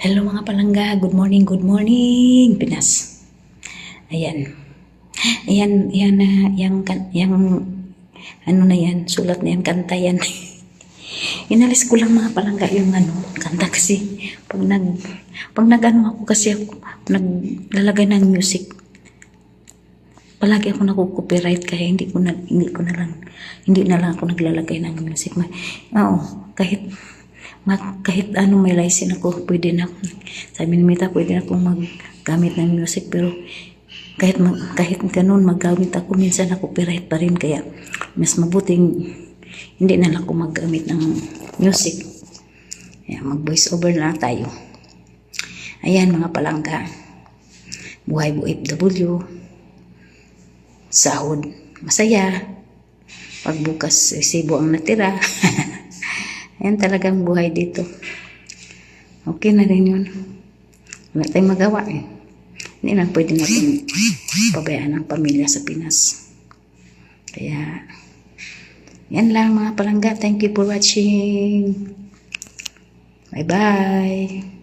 Hello mga palangga, good morning, Pinas. Ayan. Ayan na, ano na yan, sulat na yan, kanta yan. Inalis ko lang mga palangga yung kanta kasi pag nag-ano ako kasi naglalagay ng music. Palagi ako nagko-copyright kaya hindi na lang ako naglalagay ng music. Oo, kahit ano may license ako, pwede na ako. Sabi ni Mita, pwede na akong maggamit ng music, pero kahit ganun maggamit ako, minsan na copyright pa rin, kaya mas mabuting hindi na lang ako maggamit ng music. Kaya mag voice over na lang tayo. Ayan mga palangga, buhay OFW, sahod masaya, pagbukas resibo ang natira. Ayan talagang buhay dito. Okay na rin yun. Wala tayong magawa eh. Hindi lang pwede natin pabayaan ang pamilya sa Pinas. Kaya, yan lang mga palangga. Thank you for watching. Bye-bye.